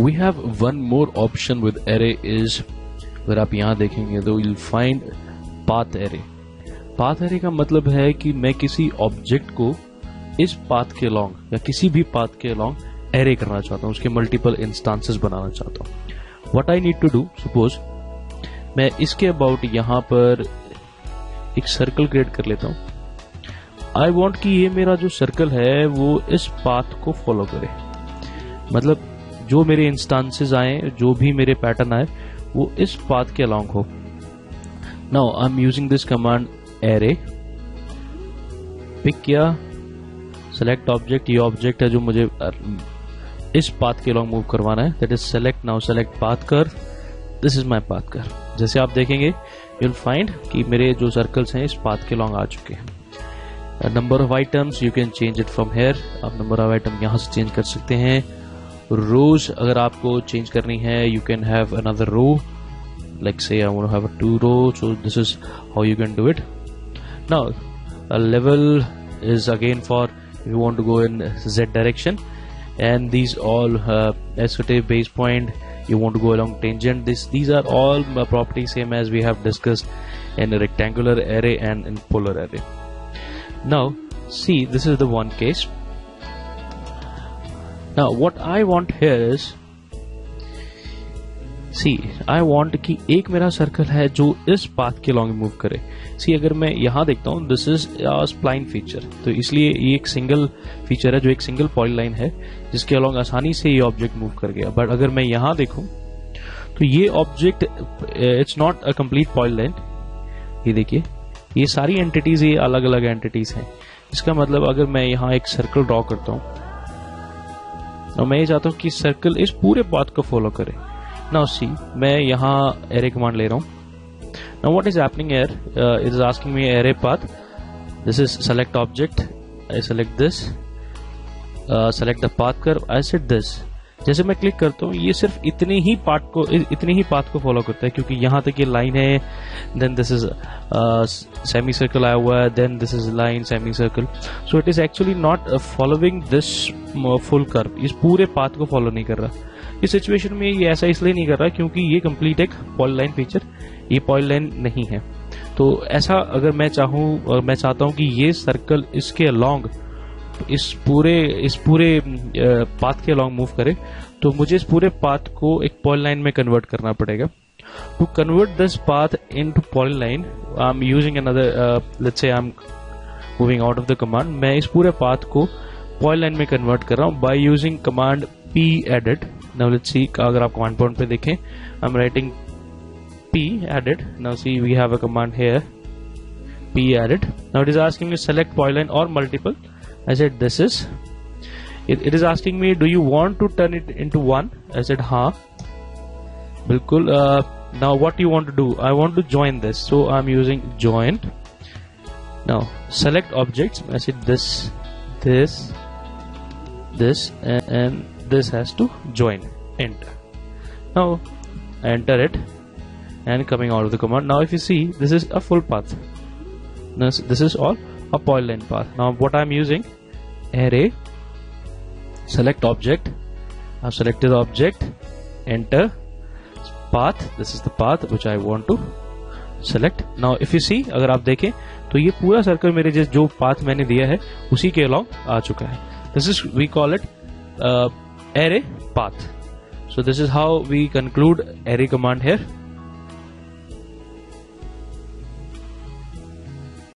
We have one more option with array is, अगर आप यहाँ देखेंगे तो you'll find path array. Path array का मतलब है कि मैं किसी ऑब्जेक्ट को इस पाथ के अलॉन्ग या किसी भी पाथ के अलॉन्ग एरे करना चाहता हूँ, उसके मल्टीपल इंस्टांसेस बनाना चाहता हूँ. What I need to do, suppose मैं इसके अबाउट यहाँ पर एक सर्कल क्रिएट कर लेता हूँ. आई वॉन्ट कि ये मेरा जो सर्कल है वो इस पाथ को फॉलो करे, मतलब जो मेरे इंस्टांसेस आए, जो भी मेरे पैटर्न आए, वो इस पाथ के अलॉन्ग हो. Now I am using this command array. Pick किया, सेलेक्ट ऑब्जेक्ट, ये ऑब्जेक्ट है जो मुझे इस पाथ के अलॉन्ग मूव करवाना है. That is select. Now select path curve. This is my path curve. जैसे आप देखेंगे यू विल फाइंड कि मेरे जो सर्कल्स हैं इस पाथ के अलॉन्ग आ चुके हैं. Number of items you can change it from here. आप नंबर ऑफ आइटम यहां से चेंज कर सकते हैं. रोज अगर आपको चेंज करनी है, you can have another row, like say I want to have a 2 row, so this is how you can do it. Now a level is again for if you want to go in z direction, and these all associative base point, you want to go along tangent. These are all properties same as we have discussed in a rectangular array and in polar array. Now see, this is the one case. Now what I want here is, see, I want कि एक मेरा circle है जो इस path के along move करे. सी अगर मैं यहाँ देखता हूँ, दिस इज स्प्लाइन फीचर, तो इसलिए ये एक सिंगल फीचर है जो एक सिंगल पॉलीलाइन है जिसके अलॉन्ग आसानी से ये ऑब्जेक्ट मूव कर गया. बट अगर मैं यहाँ देखूँ तो ये object it's not a complete polyline. ये देखिए, ये सारी एंटिटीज ये अलग अलग एंटिटीज हैं. इसका मतलब अगर मैं यहाँ एक सर्कल ड्रॉ करता हूँ और मैं ये चाहता हूँ कि सर्कल इस पूरे पाथ को फॉलो करे. Now see, मैं यहाँ array command ले रहा हूँ. Now what is happening here? It is asking me array path. This is select object. I select this. Select the path curve. I set this. जैसे मैं click करता हूँ ये सिर्फ इतने ही पाथ को फॉलो करता है, क्योंकि यहाँ तक ये लाइन है. Then this is semi circle आया हुआ है, then this is line semi circle. So it is actually not following this full curve. इस पूरे पाथ को फॉलो नहीं कर रहा. इस सिचुएशन में ये ऐसा इसलिए नहीं कर रहा क्योंकि ये कंप्लीट एक पॉलीलाइन फीचर, ये पॉलीलाइन नहीं है. तो ऐसा अगर मैं चाहूँ, मैं चाहता हूँ कि ये सर्कल इसके अलॉन्ग इस पूरे पाथ के अलॉन्ग मूव करे, तो मुझे इस पूरे पाथ को एक पॉलीलाइन में कन्वर्ट करना पड़ेगा. To convert this path into polyline, I am using another, let's say I am moving out of the command. मैं इस पूरे पाथ को पॉलीलाइन में कन्वर्ट कर रहा हूँ by using command p added. Now let's see, अगर आप कमांड पॉइंट पे देखें, I'm writing p added. Now see, we have a command here, p added. Now it is asking me select polyline or multiple. I said this is. It is asking me, do you want to turn it into 1? I said हाँ, बिल्कुल. Now what you want to do? I want to join this, so I'm using join. Now select objects. I said this, and this has to join. Enter. Now enter it and coming out of the command. Now if you see, this is a full path. Now this is all a polyline path. Now what I'm using, array, select object. I've selected the object, enter, path. This is the path which I want to select. Now if you see, अगर आप देखें तो ये पूरा circle मेरे जो path मैंने दिया है उसी के अलॉन्ग आ चुका है. This is, we call it array path. So this is how we conclude array command here.